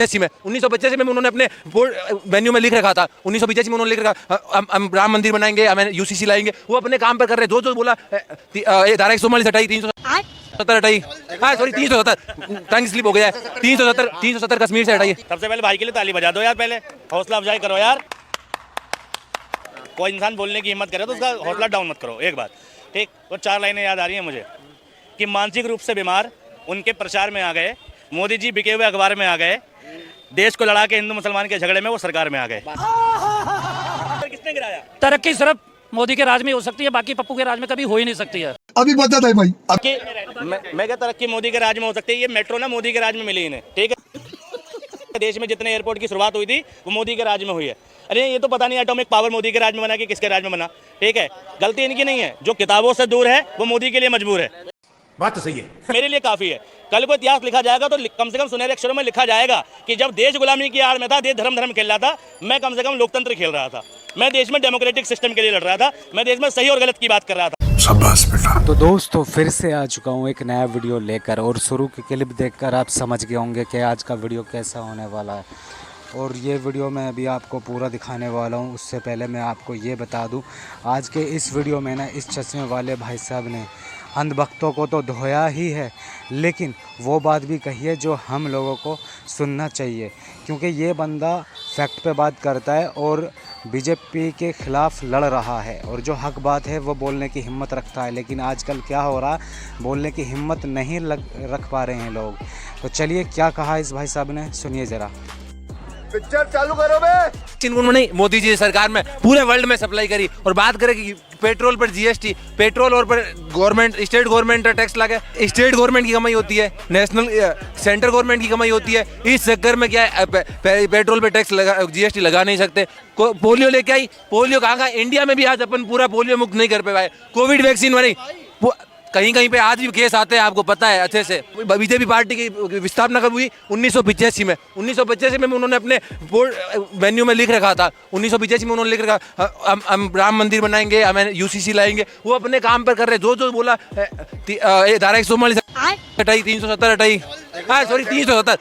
में 1985 में उन्होंने अपने मेन्यू में लिख रखा था, 1985 में उन्होंने लिख रखा हम राम मंदिर बनाएंगे, हमें यूसीसी लाएंगे। वो अपने काम पर कर रहे, जो बोला धारा 144 हटाई, 370 हटाई, हाँ सॉरी 370 टंग स्लिप हो गया है, 370 कश्मीर से हटाइए। सबसे पहले भाई के लिए ताली बजा दो यार, पहले हौसला अफजाई करो यार। कोई इंसान बोलने की हिम्मत करे तो उसका हौसला डाउन मत करो, एक बात ठीक। और 4 लाइनें याद आ रही हैं मुझे कि मानसिक रूप से बीमार उनके प्रचार में आ गए, मोदी जी बिके हुए अखबार में आ गए, देश को लड़ा के हिंदू मुसलमान के झगड़े में वो सरकार में आ गए। किसने गिराया? तरक्की सिर्फ मोदी के राज में हो सकती है, बाकी पप्पू के राज में कभी हो ही नहीं सकती है। अभी बता था भाई, मैं क्या तरक्की मोदी के राज में हो सकती है? ये मेट्रो ना मोदी के राज में मिली इन्हें, ठीक है। देश में जितने एयरपोर्ट की शुरुआत हुई थी वो मोदी के राज में हुई है। अरे ये तो पता नहीं एटॉमिक पावर मोदी के राज में बना कि किसके राज में बना, ठीक है। गलती इनकी नहीं है, जो किताबों से दूर है वो मोदी के लिए मजबूर है। बात तो सही है, मेरे लिए काफी है। कल को इतिहास लिखा जाएगा तो कम से कम सुनहरे अक्षरों में लिखा जाएगा कि जब देश गुलामी की आड़ में था, देश धर्म खेल रहा था, मैं कम से कम लोकतंत्र खेल रहा था, मैं देश में डेमोक्रेटिक सिस्टम के लिए लड़ रहा था, मैं देश में सही और गलत की बात कर रहा था। शाबाश बेटा। तो दोस्तों फिर से आ चुका हूँ एक नया वीडियो लेकर, और शुरू की क्लिप देखकर आप समझ गए होंगे कि आज का वीडियो कैसा होने वाला है। और ये वीडियो मैं अभी आपको पूरा दिखाने वाला हूँ। उससे पहले मैं आपको ये बता दूँ, आज के इस वीडियो में ना इस चश्मे वाले भाई साहब ने अंधभक्तों को तो धोया ही है, लेकिन वो बात भी कही है जो हम लोगों को सुनना चाहिए, क्योंकि ये बंदा फैक्ट पे बात करता है और बीजेपी के ख़िलाफ़ लड़ रहा है, और जो हक बात है वो बोलने की हिम्मत रखता है। लेकिन आजकल क्या हो रहा, बोलने की हिम्मत नहीं रख पा रहे हैं लोग। तो चलिए क्या कहा इस भाई साहब ने, सुनिए ज़रा। पिक्चर चालू करो बे। उन्होंने मोदी जी सरकार में पूरे वर्ल्ड में सप्लाई करी। और बात करें कि पेट्रोल पर जीएसटी, पेट्रोल और पर गवर्नमेंट स्टेट गवर्नमेंट का टैक्स लगा, स्टेट गवर्नमेंट की कमाई होती है, नेशनल सेंट्रल गवर्नमेंट की कमाई होती है। इस चक्कर में क्या है, पेट्रोल पे टैक्स लगा, जीएसटी लगा नहीं सकते। पोलियो लेके आई, पोलियो कहाँ? इंडिया में भी आज अपन पूरा पोलियो मुक्त नहीं कर पाए। कोविड वैक्सीन बनी, कहीं कहीं पे आज भी केस आते हैं, आपको पता है अच्छे से। बीजेपी पार्टी की स्थापना कब हुई? 1985 में। 1985 में उन्होंने अपने मेन्यू में लिख रखा था, 1985 में उन्होंने लिख रखा हम राम मंदिर बनाएंगे, हमें यूसीसी लाएंगे। वो अपने काम पर कर रहे, जो बोला धारा 144 हटाई, 370 हटाई, हाँ सॉरी 370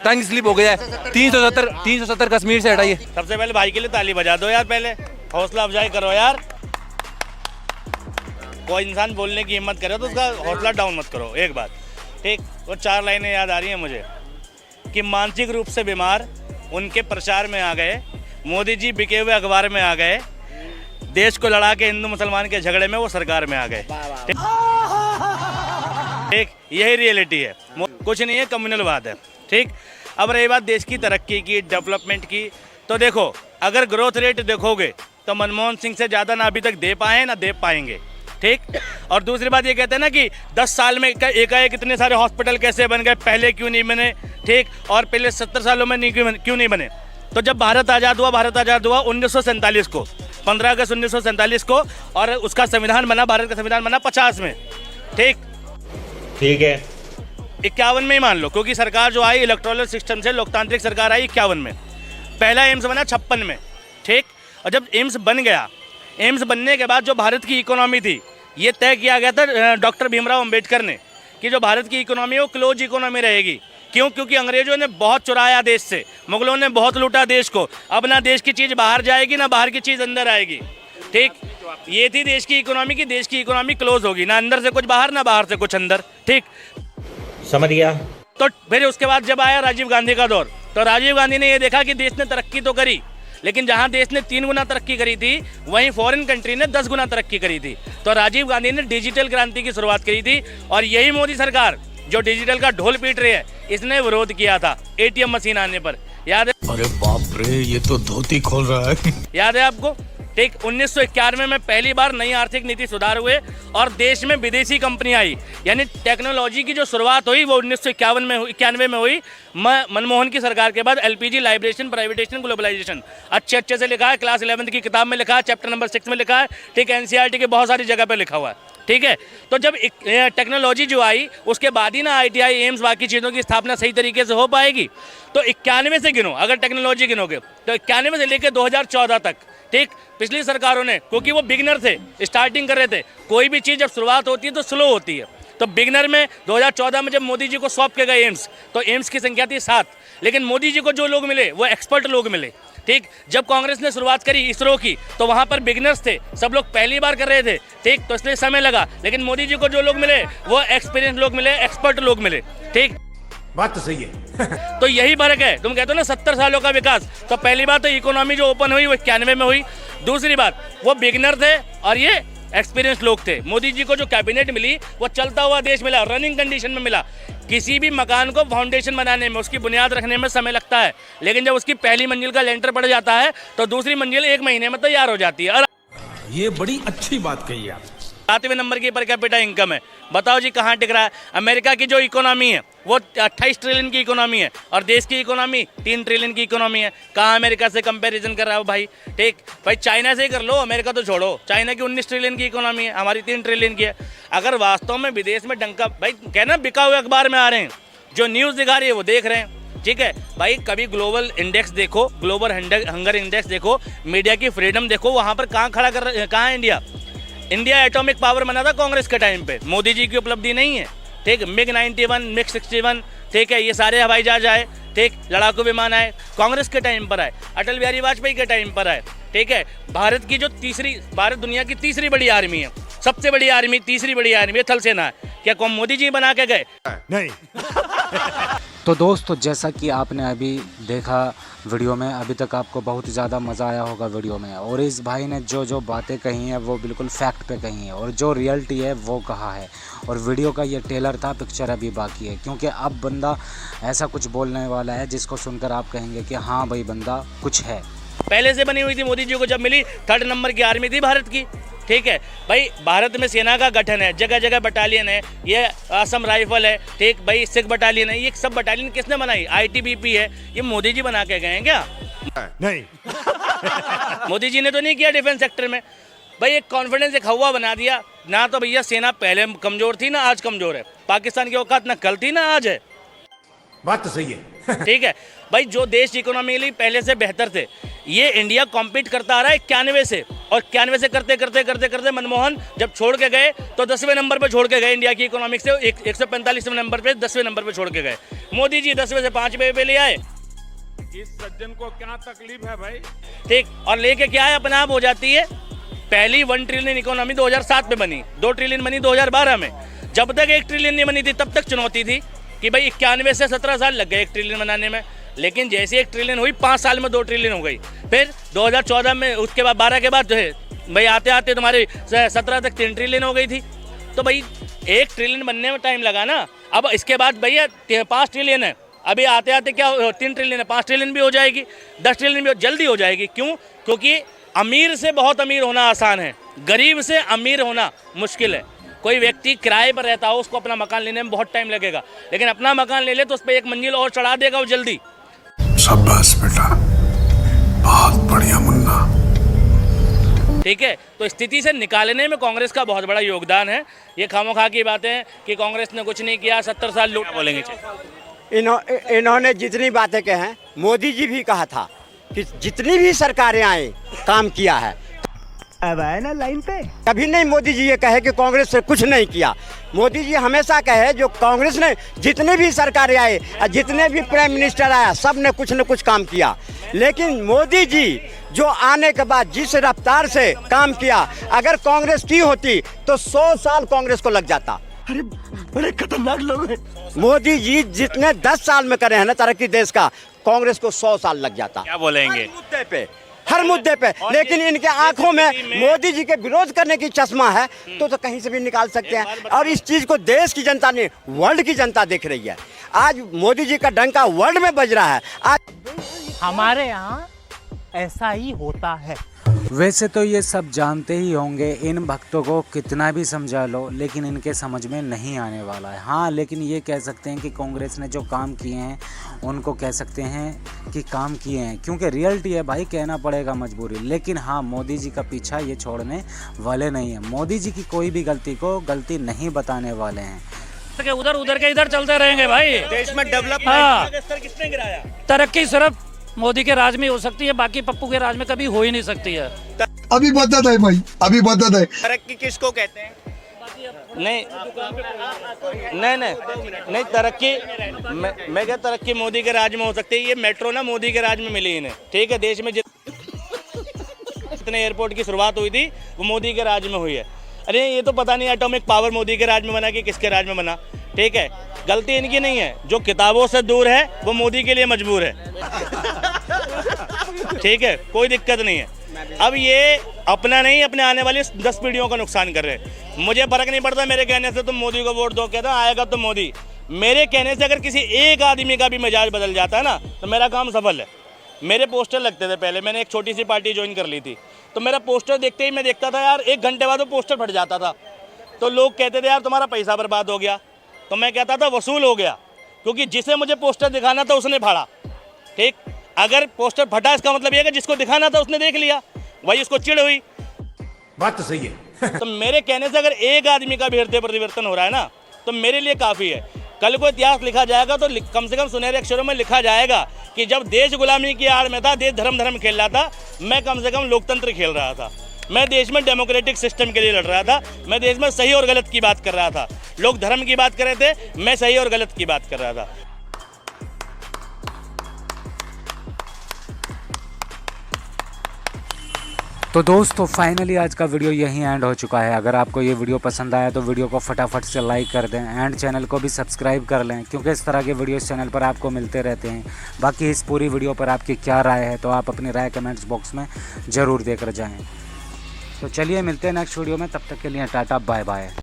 टंग स्लिप हो गया है, 370 कश्मीर से हटाइए। सबसे पहले भाई के लिए ताली बजा दो यार, पहले हौसला अफजाई करो यार। कोई इंसान बोलने की हिम्मत करे तो उसका हौसला डाउन मत करो, एक बात ठीक। और 4 लाइनें याद आ रही हैं मुझे कि मानसिक रूप से बीमार उनके प्रचार में आ गए, मोदी जी बिके हुए अखबार में आ गए, देश को लड़ा के हिंदू मुसलमान के झगड़े में वो सरकार में आ गए, ठीक। यही रियलिटी है, कुछ नहीं है, कम्युनलवाद है, ठीक। अब रही बात देश की तरक्की की, डेवलपमेंट की, तो देखो अगर ग्रोथ रेट देखोगे तो मनमोहन सिंह से ज़्यादा ना अभी तक दे पाए ना दे पाएंगे, ठीक। और दूसरी बात ये कहते हैं ना कि 10 साल में एकाएक इतने सारे हॉस्पिटल कैसे बन गए, पहले क्यों नहीं बने, ठीक। और पहले 70 सालों में क्यों नहीं बने? तो जब भारत आज़ाद हुआ 1947 को, 15 अगस्त 1947 को, और उसका संविधान बना, भारत का संविधान बना 50 में, ठीक है। 51 में ही मान लो, क्योंकि सरकार जो आई इलेक्टोरल सिस्टम से, लोकतांत्रिक सरकार आई 51 में। पहला एम्स बना 56 में, ठीक। और जब एम्स बन गया, एम्स बनने के बाद जो भारत की इकोनॉमी थी, ये तय किया गया था डॉक्टर भीमराव अंबेडकर ने कि जो भारत की इकोनॉमी है वो क्लोज इकोनॉमी रहेगी। क्यों? क्योंकि अंग्रेजों ने बहुत चुराया देश से, मुगलों ने बहुत लूटा देश को। अब ना देश की चीज़ बाहर जाएगी ना बाहर की चीज़ अंदर आएगी, ठीक। ये थी देश की इकोनॉमी की, देश की इकोनॉमी क्लोज होगी, ना अंदर से कुछ बाहर ना बाहर से कुछ अंदर, ठीक। समझ गया? तो फिर उसके बाद जब आया राजीव गांधी का दौर, तो राजीव गांधी ने ये देखा कि देश ने तरक्की तो करी, लेकिन जहां देश ने 3 गुना तरक्की करी थी, वहीं फॉरेन कंट्री ने 10 गुना तरक्की करी थी। तो राजीव गांधी ने डिजिटल क्रांति की शुरुआत करी थी, और यही मोदी सरकार जो डिजिटल का ढोल पीट रही है, इसने विरोध किया था एटीएम मशीन आने पर, याद है? अरे बाप रे, ये तो धोती खोल रहा है। याद है आपको, ठीक। 1991 में पहली बार नई आर्थिक नीति सुधार हुए और देश में विदेशी कंपनी आई, यानी टेक्नोलॉजी की जो शुरुआत हुई वो 1991 में हुई। मनमोहन की सरकार के बाद एलपीजी, लाइब्रेशन, प्राइवेटेशन, ग्लोबलाइजेशन अच्छे से लिखा है, क्लास 11 की किताब में लिखा है, चैप्टर नंबर 6 में लिखा है, ठीक। एनसीईआरटी के बहुत सारी जगह पे लिखा हुआ है, ठीक है। तो जब टेक्नोलॉजी जो आई उसके बाद ही ना आईटीआई, एम्स, बाकी चीज़ों की स्थापना सही तरीके से हो पाएगी। तो 91 से गिनो, अगर टेक्नोलॉजी गिनोगे तो 91 से लेकर 2014 तक, ठीक। पिछली सरकारों ने, क्योंकि वो बिगनर थे, स्टार्टिंग कर रहे थे, कोई भी चीज़ जब शुरुआत होती है तो स्लो होती है। तो बिगनर में 2014 में जब मोदी जी को सौंप के गए एम्स, तो एम्स की संख्या थी 7, लेकिन मोदी जी को जो लोग मिले वो एक्सपर्ट लोग मिले। ठीक, जब कांग्रेस ने शुरुआत करी इसरो की तो वहां पर बिगनर्स थे, सब लोग पहली बार कर रहे थे। ठीक, तो इसलिए समय लगा, लेकिन मोदी जी को जो लोग मिले वो एक्सपीरियंस लोग मिले, एक्सपर्ट लोग मिले। ठीक, बात तो सही है। तो यही फर्क है। तुम कहते हो ना 70 सालों का विकास, तो पहली बात तो इकोनॉमी जो ओपन हुई वो 91 में हुई। दूसरी बात, वो बिगनर थे और ये एक्सपीरियंस लोग थे। मोदी जी को जो कैबिनेट मिली वो चलता हुआ देश मिला, रनिंग कंडीशन में मिला। किसी भी मकान को फाउंडेशन बनाने में, उसकी बुनियाद रखने में समय लगता है, लेकिन जब उसकी पहली मंजिल का लेंटर पड़ जाता है तो दूसरी मंजिल 1 महीने में तैयार हो जाती है। और ये बड़ी अच्छी बात कही आप। 7वें नंबर की पर कैपिटा इनकम है। बताओ जी कहाँ टिक रहा है? अमेरिका की जो इकोनॉमी है वो 28 ट्रिलियन की इकोनॉमी है और देश की इकोनॉमी 3 ट्रिलियन की इकोनॉमी है। कहाँ अमेरिका से कंपैरिजन कर रहा हो भाई? ठीक भाई, चाइना से ही कर लो, अमेरिका तो छोड़ो। चाइना की 19 ट्रिलियन की इकोनॉमी है, हमारी 3 ट्रिलियन की है। अगर वास्तव में विदेश में डंका, भाई कहना बिका हुए अखबार में आ रहे हैं, जो न्यूज़ दिखा रही है वो देख रहे हैं। ठीक है भाई, कभी ग्लोबल इंडेक्स देखो, ग्लोबल हंगर इंडेक्स देखो, मीडिया की फ्रीडम देखो, वहाँ पर कहाँ खड़ा कर, कहाँ है इंडिया? इंडिया एटॉमिक पावर बना था कांग्रेस के टाइम पे, मोदी जी की उपलब्धि नहीं है। ठीक, मिग 91, मिग 61, ठीक है, ये सारे हवाई जहाज आए, ठीक, लड़ाकू विमान आए, कांग्रेस के टाइम पर आए, अटल बिहारी वाजपेयी के टाइम पर आए। ठीक है, भारत की जो भारत दुनिया की तीसरी बड़ी आर्मी है, सबसे बड़ी आर्मी, तीसरी बड़ी आर्मी है थल सेना है। क्या कौन मोदी जी बना के गए? नहीं। तो दोस्तों, जैसा कि आपने अभी देखा वीडियो में, अभी तक आपको बहुत ज़्यादा मज़ा आया होगा वीडियो में। और इस भाई ने जो जो बातें कही हैं वो बिल्कुल फैक्ट पे कही हैं और जो रियलिटी है वो कहा है। और वीडियो का ये ट्रेलर था, पिक्चर अभी बाकी है, क्योंकि अब बंदा ऐसा कुछ बोलने वाला है जिसको सुनकर आप कहेंगे कि हाँ भाई बंदा कुछ है। पहले से बनी हुई थी, मोदी जी को जब मिली 3rd नंबर की आर्मी थी भारत की। ठीक है भाई, भारत में सेना का गठन है, जगह जगह बटालियन है, ये असम राइफल है, ठीक भाई, सिख बटालियन है, ये सब बटालियन किसने बनाई? ITBP है, ये मोदी जी बना के गए हैं क्या? नहीं। मोदी जी ने तो नहीं किया डिफेंस सेक्टर में। भाई एक कॉन्फिडेंस, एक हवा बना दिया ना। तो भैया सेना पहले कमजोर थी ना आज कमजोर है। पाकिस्तान की औकात ना कल थी ना आज है। बात तो सही है। ठीक है भाई, जो देश इकोनॉमिकली पहले से बेहतर थे, ये इंडिया कॉम्पीट करता आ रहा है 91 से, और 91 से करते करते करते करते मनमोहन जब छोड़ के गए तो 10वें नंबर पे छोड़ के गए इंडिया की इकोनॉमिक से, 145वें नंबर पे 10वें नंबर पे छोड़ के गए। मोदी जी 10वें से 5वें पे ले आए। इस सज्जन को क्या तकलीफ है भाई? ठीक, और लेके क्या है, अपने आप हो जाती है। पहली 1 ट्रिलियन इकोनॉमी 2007 में बनी, 2 ट्रिलियन बनी 2012 में। जब तक 1 ट्रिलियन नहीं बनी थी तब तक चुनौती थी कि भाई 91 से 17 साल लग गए 1 ट्रिलियन बनाने में। लेकिन जैसे 1 ट्रिलियन हुई, 5 साल में 2 ट्रिलियन हो गई। फिर 2014 में, उसके बाद 12 के बाद जो है भाई आते आते तुम्हारे 17 तक 3 ट्रिलियन हो गई थी। तो भाई 1 ट्रिलियन बनने में टाइम लगा ना। अब इसके बाद भैया 5 ट्रिलियन है, अभी आते आते क्या 3 ट्रिलियन है, 5 ट्रिलियन भी हो जाएगी, 10 ट्रिलियन भी जल्दी हो जाएगी। क्यों? क्योंकि अमीर से बहुत अमीर होना आसान है, गरीब से अमीर होना मुश्किल है। कोई व्यक्ति किराए पर रहता हो, उसको अपना मकान लेने में बहुत टाइम लगेगा, लेकिन अपना मकान ले ले तो उस पर 1 मंजिल और चढ़ा देगा वो जल्दी। शाबाश बेटा, बहुत बढ़िया मुन्ना। ठीक है, तो स्थिति से निकालने में कांग्रेस का बहुत बड़ा योगदान है। ये खामोखा की बातें कि कांग्रेस ने कुछ नहीं किया, 70 साल लूट बोलेंगे। इन्होंने जितनी बातें कही हैं, मोदी जी भी कहा था कि जितनी भी सरकारें आए काम किया है। अब आए ना लाइन पे। कभी नहीं मोदी जी ये कहे कि कांग्रेस से कुछ नहीं किया। मोदी जी हमेशा कहे जो कांग्रेस ने जितने भी सरकारें आए, जितने भी प्राइम मिनिस्टर आया, सब ने कुछ न कुछ काम किया। लेकिन मोदी जी जो आने के बाद जिस रफ्तार से काम किया, अगर कांग्रेस की होती तो 100 साल कांग्रेस को लग जाता। अरे बड़े खतरनाक लोग हैं। मोदी जी जितने 10 साल में करे हैं ना तरक्की देश का, कांग्रेस को 100 साल लग जाता। क्या बोलेंगे? हर मुद्दे पे। लेकिन इनके आंखों में मोदी जी के विरोध करने की चश्मा है, तो कहीं से भी निकाल सकते हैं। और इस चीज को देश की जनता ने, वर्ल्ड की जनता देख रही है। आज मोदी जी का डंका वर्ल्ड में बज रहा है। आज हमारे यहाँ ऐसा ही होता है। वैसे तो ये सब जानते ही होंगे, इन भक्तों को कितना भी समझा लो लेकिन इनके समझ में नहीं आने वाला है। हाँ, लेकिन ये कह सकते हैं कि कांग्रेस ने जो काम किए हैं उनको कह सकते हैं कि काम किए हैं, क्योंकि रियलिटी है भाई, कहना पड़ेगा मजबूरी। लेकिन हाँ, मोदी जी का पीछा ये छोड़ने वाले नहीं हैं। मोदी जी की कोई भी गलती को गलती नहीं बताने वाले हैं। उधर के इधर चलते रहेंगे भाई। देश में डेवलपमेंट का स्तर किसने गिराया? तरक्की सिर्फ मोदी के राज में हो सकती है, बाकी पप्पू के राज में कभी हो ही नहीं सकती है। अभी बदत है भाई, अभी बदत है। तरक्की किसको कहते हैं? नहीं नहीं नहीं नहीं तरक्की मैं क्या तरक्की मोदी के राज में हो सकती है। ये मेट्रो ना मोदी के राज में मिली इन्हें, ठीक है। देश में जितने एयरपोर्ट की शुरुआत हुई थी वो मोदी के राज में हुई है। अरे ये तो पता नहीं एटॉमिक पावर मोदी के राज में बना कि किसके राज में बना, ठीक है। गलती इनकी नहीं है, जो किताबों से दूर है वो मोदी के लिए मजबूर है, ठीक है, कोई दिक्कत नहीं है। अब ये अपना नहीं अपने आने वाली 10 पीढ़ियों का नुकसान कर रहे हैं। मुझे फर्क नहीं पड़ता मेरे कहने से तुम मोदी को वोट दो, कहता आएगा तो मोदी। मेरे कहने से अगर किसी एक आदमी का भी मिजाज बदल जाता है ना तो मेरा काम सफल है। मेरे पोस्टर लगते थे पहले, मैंने एक छोटी सी पार्टी ज्वाइन कर ली थी, तो मेरा पोस्टर देखते ही मैं देखता था यार 1 घंटे बाद वो पोस्टर फट जाता था। तो लोग कहते थे यार तुम्हारा पैसा बर्बाद हो गया, तो मैं कहता था वसूल हो गया, क्योंकि जिसे मुझे पोस्टर दिखाना था उसने फाड़ा, ठीक। अगर पोस्टर फटा इसका मतलब ये कि जिसको दिखाना था उसने देख लिया, वही उसको चिढ़ हुई। बात तो सही है। तो मेरे कहने से अगर एक आदमी का भी हृदय परिवर्तन हो रहा है ना तो मेरे लिए काफ़ी है। कल को इतिहास लिखा जाएगा तो कम से कम सुनहरे अक्षरों में लिखा जाएगा कि जब देश गुलामी की आड़ में था, देश धर्म खेल रहा था, मैं कम से कम लोकतंत्र खेल रहा था। मैं देश में डेमोक्रेटिक सिस्टम के लिए लड़ रहा था। मैं देश में सही और गलत की बात कर रहा था। लोग धर्म की बात कर रहे थे, मैं सही और गलत की बात कर रहा था। तो दोस्तों फाइनली आज का वीडियो यहीं एंड हो चुका है। अगर आपको ये वीडियो पसंद आया तो वीडियो को फटाफट से लाइक कर दें एंड चैनल को भी सब्सक्राइब कर लें, क्योंकि इस तरह के वीडियो इस चैनल पर आपको मिलते रहते हैं। बाकी इस पूरी वीडियो पर आपकी क्या राय है तो आप अपनी राय कमेंट्स बॉक्स में ज़रूर देकर जाएँ। तो चलिए मिलते हैं नेक्स्ट वीडियो में, तब तक के लिए टाटा बाय बाय।